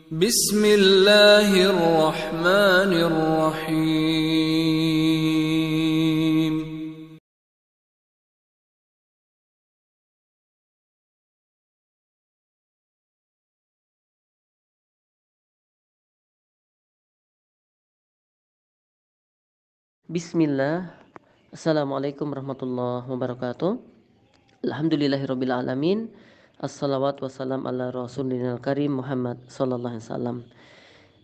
Bismillahirrahmanirrahim. Bismillah. Assalamualaikum warahmatullahi wabarakatuh. Alhamdulillahirabbil alamin. Assalawatu wassalam ala rasulina karim Muhammad sallallahu alaihi wasallam.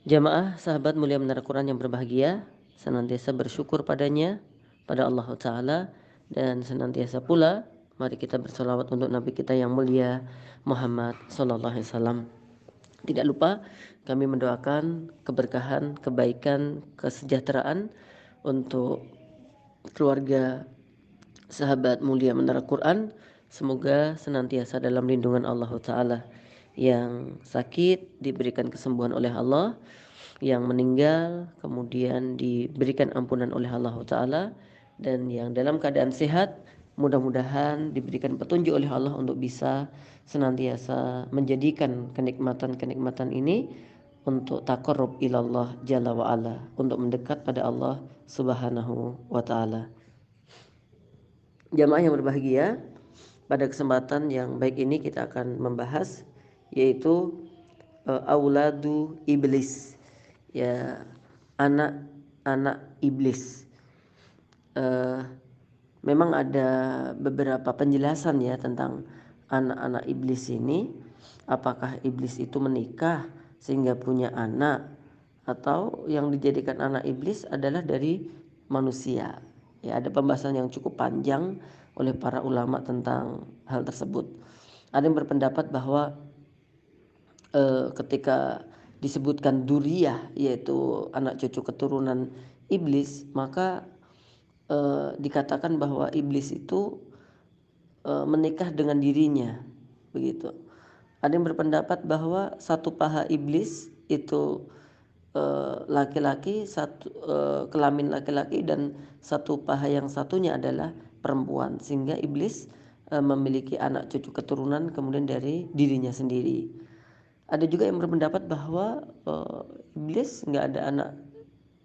Jamaah sahabat mulia menara Quran yang berbahagia, senantiasa bersyukur padanya, pada Allah Ta'ala, dan senantiasa pula mari kita berselawat untuk Nabi kita yang mulia Muhammad sallallahu alaihi wasallam. Tidak lupa kami mendoakan keberkahan, kebaikan, kesejahteraan untuk keluarga sahabat mulia menara Quran. Semoga senantiasa dalam lindungan Allah Ta'ala. Yang sakit diberikan kesembuhan oleh Allah, yang meninggal kemudian diberikan ampunan oleh Allah Ta'ala, dan yang dalam keadaan sehat mudah-mudahan diberikan petunjuk oleh Allah untuk bisa senantiasa menjadikan kenikmatan-kenikmatan ini untuk taqarrub ilallah jalla wa'ala, untuk mendekat pada Allah subhanahu wa ta'ala. Jamaah yang berbahagia, pada kesempatan yang baik ini kita akan membahas yaitu auladu iblis, ya, anak-anak iblis. Memang ada beberapa penjelasan ya tentang anak-anak iblis ini. Apakah iblis itu menikah sehingga punya anak, atau yang dijadikan anak iblis adalah dari manusia? Ya, ada pembahasan yang cukup panjang oleh para ulama tentang hal tersebut. Ada yang berpendapat bahwa ketika disebutkan duriyah, yaitu anak cucu keturunan iblis, maka dikatakan bahwa iblis itu menikah dengan dirinya, begitu. Ada yang berpendapat bahwa satu paha iblis itu laki-laki, satu kelamin laki-laki, dan satu paha yang satunya adalah perempuan, sehingga iblis memiliki anak cucu keturunan kemudian dari dirinya sendiri. Ada juga yang berpendapat bahwa iblis nggak ada anak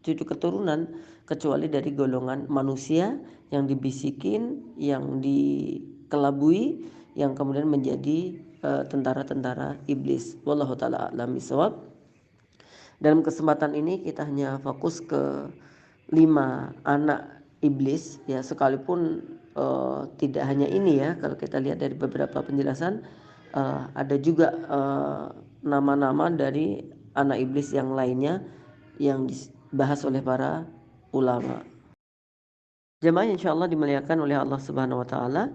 cucu keturunan kecuali dari golongan manusia yang dibisikin, yang dikelabui, yang kemudian menjadi tentara-tentara iblis. Wallahu ta'ala a'lam bishawab. Dalam kesempatan ini kita hanya fokus ke 5 anak iblis ya, sekalipun tidak hanya ini ya. Kalau kita lihat dari beberapa penjelasan, ada juga nama-nama dari anak iblis yang lainnya yang dibahas oleh para ulama. Jemaah insyaallah dimuliakan oleh Allah Subhanahu wa taala.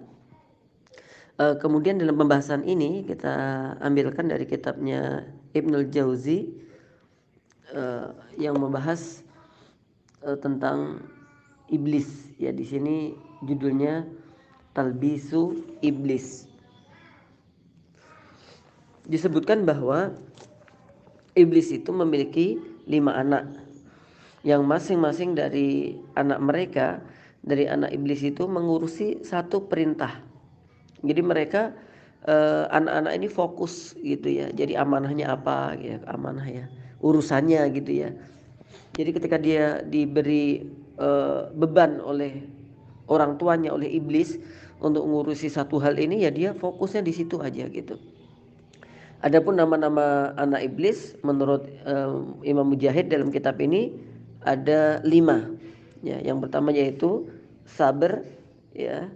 Kemudian dalam pembahasan ini kita ambilkan dari kitabnya Ibnul Jauzi yang membahas tentang iblis ya. Di sini judulnya Talbisu Iblis. Disebutkan bahwa iblis itu memiliki 5 anak, yang masing-masing dari anak mereka, dari anak iblis itu mengurusi satu perintah. Jadi mereka anak-anak ini fokus gitu ya. Jadi amanahnya apa ya, amanah ya, urusannya gitu ya. Jadi ketika dia diberi beban oleh orang tuanya, oleh iblis, untuk ngurusi satu hal ini, ya dia fokusnya di situ aja gitu. Adapun nama-nama anak iblis menurut Imam Mujahid dalam kitab ini ada 5 ya. Yang pertama yaitu Saber ya,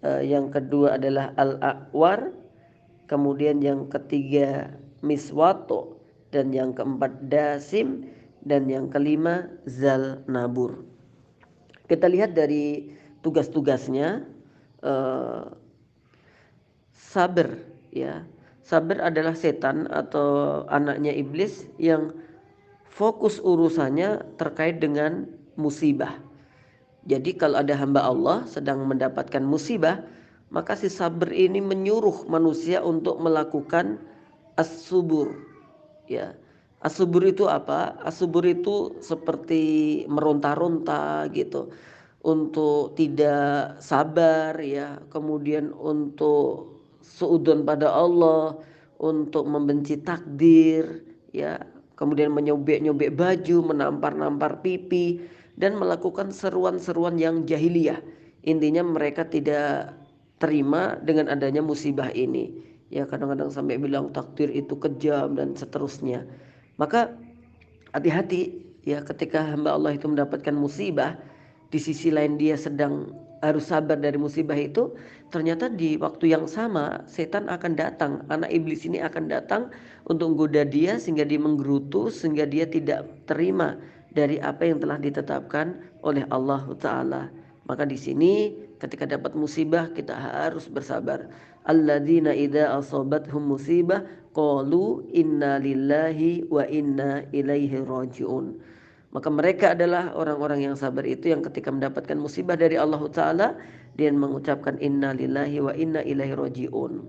yang kedua adalah Al-A'war, kemudian yang ketiga Miswato, dan yang keempat Dasim, dan yang kelima Zal Nabur. Kita lihat dari tugas-tugasnya. Saber ya, Saber adalah setan atau anaknya iblis yang fokus urusannya terkait dengan musibah. Jadi kalau ada hamba Allah sedang mendapatkan musibah, maka si Saber ini menyuruh manusia untuk melakukan as-subur ya. As-subur itu apa? As-subur itu seperti meronta-ronta gitu, untuk tidak sabar ya, kemudian untuk suudzon pada Allah, untuk membenci takdir ya, kemudian menyobek-nyobek baju, menampar-nampar pipi, dan melakukan seruan-seruan yang jahiliyah. Intinya mereka tidak terima dengan adanya musibah ini. Ya, kadang-kadang sampai bilang takdir itu kejam dan seterusnya. Maka hati-hati ya, ketika hamba Allah itu mendapatkan musibah, di sisi lain dia sedang harus sabar dari musibah itu, ternyata di waktu yang sama setan akan datang, anak iblis ini akan datang untuk menggoda dia sehingga dia menggerutu, sehingga dia tidak terima dari apa yang telah ditetapkan oleh Allah Ta'ala. Maka di sini ketika dapat musibah kita harus bersabar. Alladzina idza asabathum musibah qalu inna lillahi wa inna ilaihi rajiun. Maka mereka adalah orang-orang yang sabar itu yang ketika mendapatkan musibah dari Allah Ta'ala, dia mengucapkan inna lillahi wa inna ilaihi rajiun.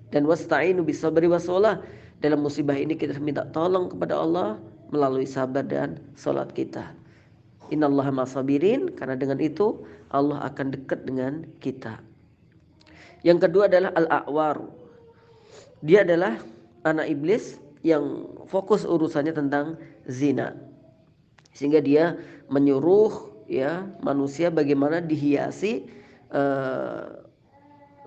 Dan wasta'inu bisabri wassalah, dalam musibah ini kita minta tolong kepada Allah melalui sabar dan salat kita. Innallaha ma'asabirin, karena dengan itu Allah akan dekat dengan kita. Yang kedua adalah al-a'war. Dia adalah anak iblis yang fokus urusannya tentang zina, sehingga dia menyuruh ya manusia bagaimana dihiasi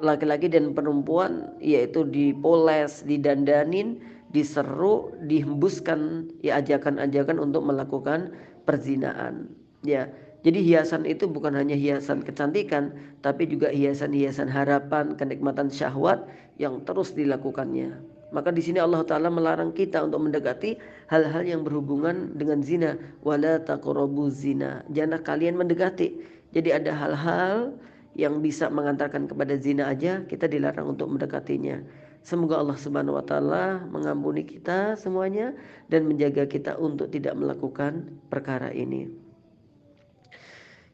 laki-laki dan perempuan, yaitu dipoles, didandanin, diseru, dihembuskan ya ajakan-ajakan untuk melakukan perzinaan. Ya, jadi hiasan itu bukan hanya hiasan kecantikan, tapi juga hiasan-hiasan harapan, kenikmatan syahwat yang terus dilakukannya. Maka di sini Allah Ta'ala melarang kita untuk mendekati hal-hal yang berhubungan dengan zina. Wala taqrabu zina. Janganlah kalian mendekati. Jadi ada hal-hal yang bisa mengantarkan kepada zina aja kita dilarang untuk mendekatinya. Semoga Allah Subhanahu wa Ta'ala mengampuni kita semuanya dan menjaga kita untuk tidak melakukan perkara ini.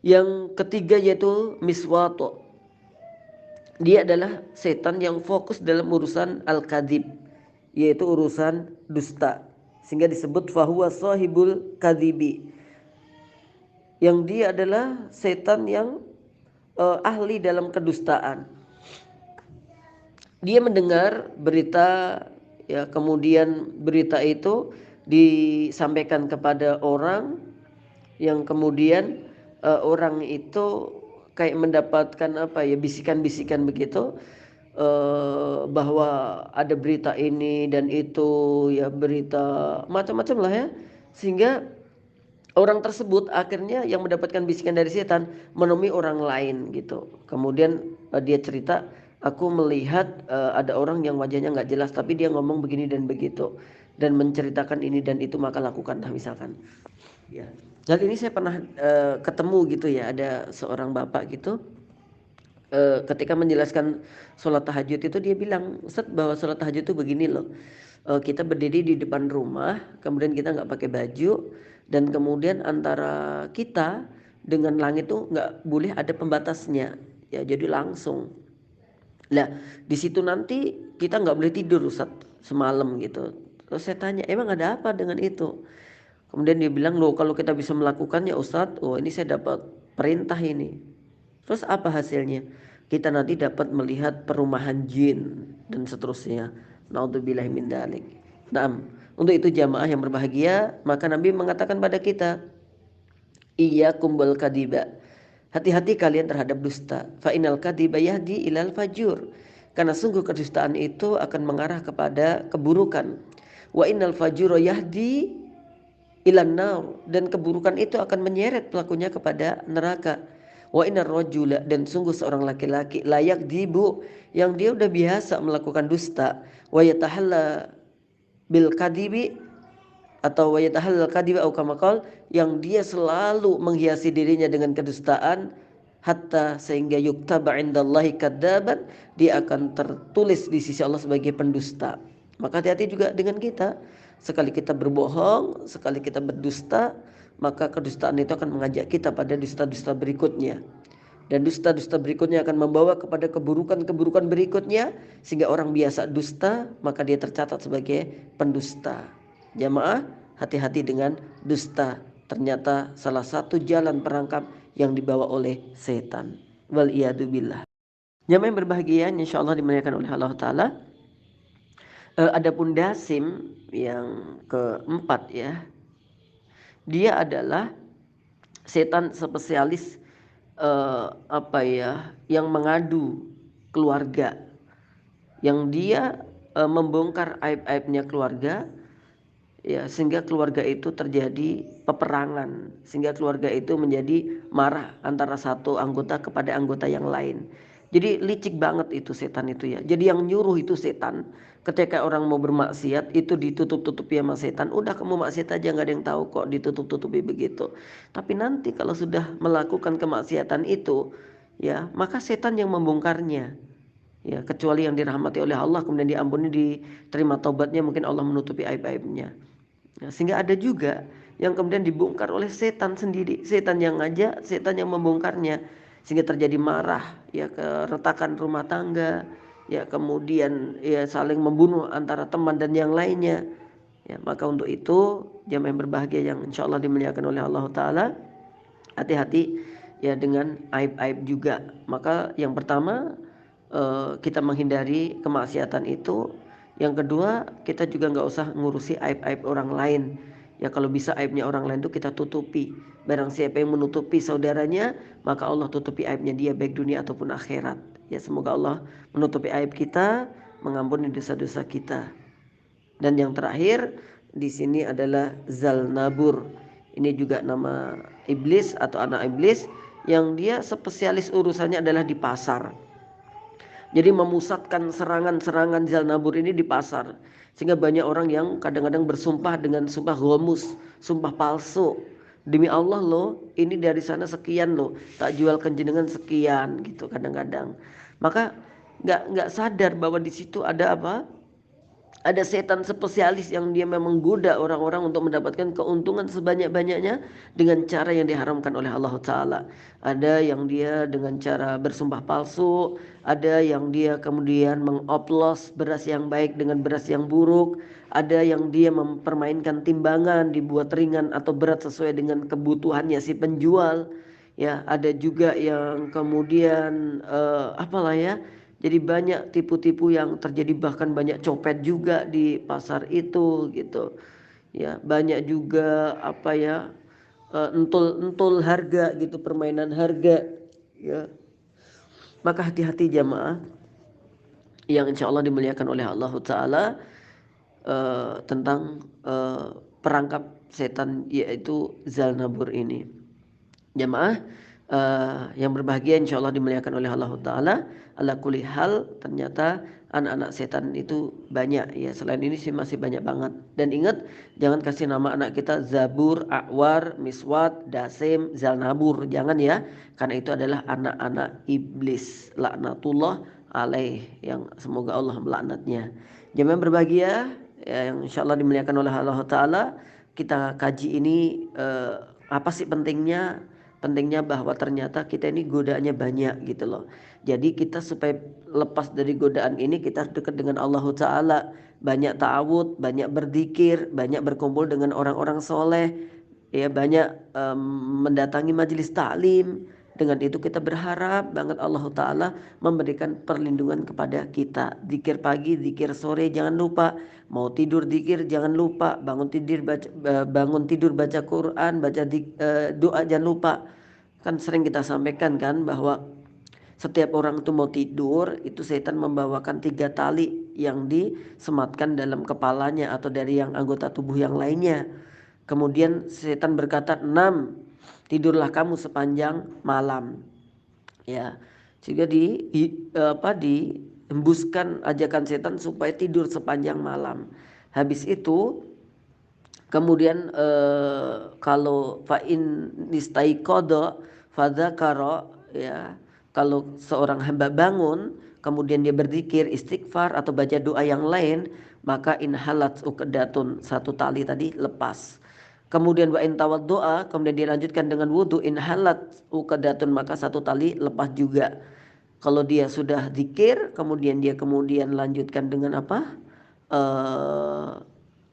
Yang ketiga yaitu miswato. Dia adalah setan yang fokus dalam urusan al-kadhib, yaitu urusan dusta, sehingga disebut fahuwa sahibul kadhibi. Yang dia adalah setan yang ahli dalam kedustaan. Dia mendengar berita ya, kemudian berita itu disampaikan kepada orang yang kemudian orang itu kayak mendapatkan apa ya, bisikan-bisikan begitu bahwa ada berita ini dan itu ya, berita macam-macam lah ya, sehingga orang tersebut akhirnya yang mendapatkan bisikan dari setan menemui orang lain gitu. Kemudian dia cerita, aku melihat ada orang yang wajahnya nggak jelas tapi dia ngomong begini dan begitu dan menceritakan ini dan itu, maka lakukanlah misalkan. Ya. Dan ini saya pernah ketemu gitu ya, ada seorang bapak gitu. Ketika menjelaskan sholat tahajud itu dia bilang, Ustaz, bahwa sholat tahajud itu begini loh, kita berdiri di depan rumah, kemudian kita nggak pakai baju, dan kemudian antara kita dengan langit itu nggak boleh ada pembatasnya, ya jadi langsung. Nah di situ nanti kita nggak boleh tidur Ustaz semalam gitu. Terus saya tanya, emang ada apa dengan itu? Kemudian dia bilang, loh kalau kita bisa melakukannya Ustaz, oh ini saya dapat perintah ini. Terus apa hasilnya? Kita nanti dapat melihat perumahan jin dan seterusnya. Naudzubillahi min dzalik. Naam. Untuk itu jamaah yang berbahagia, maka Nabi mengatakan pada kita, iyyakum wal kadiba. Hati-hati kalian terhadap dusta. Fa innal kadiba yahdi ilal fajur. Karena sungguh kedustaan itu akan mengarah kepada keburukan. Wa innal fajura yahdi ilan nar, dan keburukan itu akan menyeret pelakunya kepada neraka. Wa innar rajula, dan sungguh seorang laki-laki layak dibu, yang dia udah biasa melakukan dusta, wa yatahalla bil kadibi, atau wa yatahalla kadiba au kama qala, yang dia selalu menghiasi dirinya dengan kedustaan, hatta sehingga yuktaba indallahi kadzaban, dia akan tertulis di sisi Allah sebagai pendusta. Maka hati-hati juga dengan kita. Sekali kita berbohong, sekali kita berdusta, maka kedustaan itu akan mengajak kita pada dusta-dusta berikutnya. Dan dusta-dusta berikutnya akan membawa kepada keburukan-keburukan berikutnya, sehingga orang biasa dusta, maka dia tercatat sebagai pendusta. Jamaah, hati-hati dengan dusta. Ternyata salah satu jalan perangkap yang dibawa oleh setan. Wal iyadu billah. Jamaah yang berbahagia, insyaallah dimuliakan oleh Allah Ta'ala. Adapun dasim yang keempat ya, dia adalah setan spesialis yang mengadu keluarga, yang dia membongkar aib-aibnya keluarga, ya, sehingga keluarga itu terjadi peperangan, sehingga keluarga itu menjadi marah antara satu anggota kepada anggota yang lain. Jadi licik banget itu setan itu ya. Jadi yang nyuruh itu setan. Ketika orang mau bermaksiat itu ditutup-tutupi sama setan. Udah kamu maksiat aja, nggak ada yang tahu kok, ditutup-tutupi begitu. Tapi nanti kalau sudah melakukan kemaksiatan itu, ya, maka setan yang membongkarnya. Ya, kecuali yang dirahmati oleh Allah kemudian diampuni, diterima taubatnya, mungkin Allah menutupi aib-aibnya. Ya, sehingga ada juga yang kemudian dibongkar oleh setan sendiri, setan yang ngajak, setan yang membongkarnya, sehingga terjadi marah, ya, keretakan rumah tangga, ya, kemudian ya saling membunuh antara teman dan yang lainnya. Ya, maka untuk itu jamaah yang berbahagia yang insya Allah dimuliakan oleh Allah Ta'ala, hati-hati ya dengan aib-aib juga. Maka yang pertama, kita menghindari kemaksiatan itu. Yang kedua, kita juga nggak usah ngurusi aib-aib orang lain. Ya, kalau bisa aibnya orang lain itu kita tutupi. Barang siapa yang menutupi saudaranya, maka Allah tutupi aibnya dia baik dunia ataupun akhirat. Ya, semoga Allah menutupi aib kita, mengampuni dosa-dosa kita. Dan yang terakhir di sini adalah Zalnabur. Ini juga nama iblis atau anak iblis yang dia spesialis urusannya adalah di pasar. Jadi memusatkan serangan-serangan Zalnabur ini di pasar. Sehingga banyak orang yang kadang-kadang bersumpah dengan sumpah ghamus, sumpah palsu. Demi Allah loh, ini dari sana sekian loh, tak jual jenengan sekian gitu kadang-kadang. Maka nggak sadar bahwa di situ ada apa? Ada setan spesialis yang dia memang goda orang-orang untuk mendapatkan keuntungan sebanyak-banyaknya dengan cara yang diharamkan oleh Allah Ta'ala. Ada yang dia dengan cara bersumpah palsu, ada yang dia kemudian mengoplos beras yang baik dengan beras yang buruk, ada yang dia mempermainkan timbangan, dibuat ringan atau berat sesuai dengan kebutuhannya si penjual. Ya, ada juga yang kemudian apalah ya. Jadi banyak tipu-tipu yang terjadi, bahkan banyak copet juga di pasar itu gitu. Ya, banyak juga entul-entul harga gitu, permainan harga ya. Maka hati-hati jamaah yang insya Allah dimuliakan oleh Allah Ta'ala tentang perangkap setan yaitu Zalnabur ini. Jamaah yang berbahagia insya Allah dimuliakan oleh Allah Ta'ala. Ala kulli hal, ternyata anak-anak setan itu banyak ya. Selain ini sih masih banyak banget. Dan ingat, jangan kasih nama anak kita Zabur, Akwar, Miswat, Dasim, Zalnabur. Jangan ya, karena itu adalah anak-anak iblis, laknatullah alaih, yang semoga Allah melaknatnya. Jamaah yang berbahagia ya, yang insya Allah dimuliakan oleh Allah Ta'ala. Kita kaji ini apa sih pentingnya? Pentingnya bahwa ternyata kita ini godaannya banyak gitu loh. Jadi kita supaya lepas dari godaan ini, kita dekat dengan Allah Ta'ala. Banyak ta'awud, banyak berzikir, banyak berkumpul dengan orang-orang soleh, ya, banyak mendatangi majelis taklim. Dengan itu kita berharap banget Allah Ta'ala memberikan perlindungan kepada kita. Zikir pagi, zikir sore, jangan lupa. Mau tidur zikir, jangan lupa. Bangun tidur baca Quran, baca doa, jangan lupa. Kan sering kita sampaikan kan bahwa setiap orang itu mau tidur, itu setan membawakan 3 tali yang disematkan dalam kepalanya atau dari yang anggota tubuh yang lainnya. Kemudian setan berkata, 6, tidurlah kamu sepanjang malam. Ya, sehingga dihembuskan ajakan setan supaya tidur sepanjang malam. Habis itu kemudian kalau fa'in nistaiqadha fadzakara, ya, kalau seorang hamba bangun kemudian dia berzikir, istighfar atau baca doa yang lain, maka inhalat uqdatun, 1 tali tadi lepas. Kemudian wa in tawaddoa, kemudian dilanjutkan dengan wudu, inhalat uqdatun, maka 1 tali lepas juga. Kalau dia sudah zikir, kemudian dia lanjutkan dengan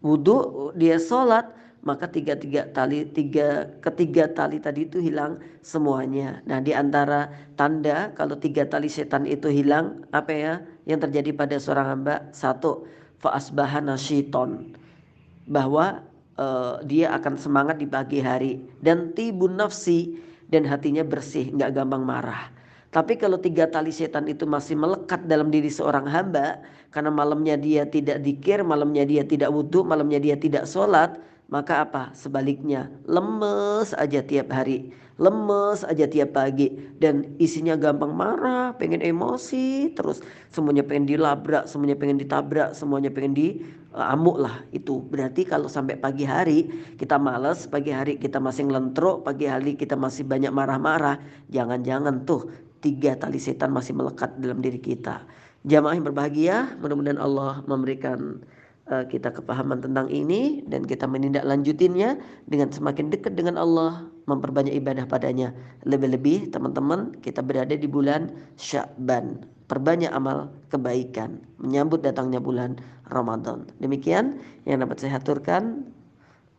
wudu, dia sholat, maka ketiga tali tadi itu hilang semuanya. Nah, di antara tanda kalau 3 tali setan itu hilang, apa ya yang terjadi pada seorang hamba? 1, fa asbaha nasyiton, bahwa dia akan semangat di pagi hari, dan tibun nafsi, dan hatinya bersih, nggak gampang marah. Tapi kalau 3 tali setan itu masih melekat dalam diri seorang hamba, karena malamnya dia tidak dzikir, malamnya dia tidak wudhu, malamnya dia tidak sholat, maka apa? Sebaliknya, lemes aja tiap hari, lemes aja tiap pagi, dan isinya gampang marah, pengen emosi terus, semuanya pengen dilabrak, semuanya pengen ditabrak, semuanya pengen amuk lah. Itu berarti kalau sampai pagi hari kita malas, pagi hari kita masih ngelentruk, pagi hari kita masih banyak marah-marah, jangan-jangan tuh 3 tali setan masih melekat dalam diri kita. Jamaah yang berbahagia, mudah-mudahan Allah memberikan kita kepahaman tentang ini, dan kita menindaklanjutinya dengan semakin dekat dengan Allah, memperbanyak ibadah padanya. Lebih-lebih teman-teman, kita berada di bulan Sya'ban, perbanyak amal kebaikan menyambut datangnya bulan Ramadan. Demikian yang dapat saya aturkan.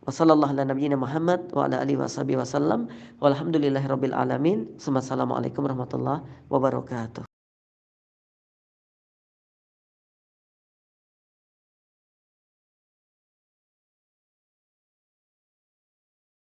Wassallallahu ala nabiyyina Muhammad wa ala alihi wasallam. Walhamdulillahirabbil alamin. Assalamualaikum warahmatullahi wabarakatuh.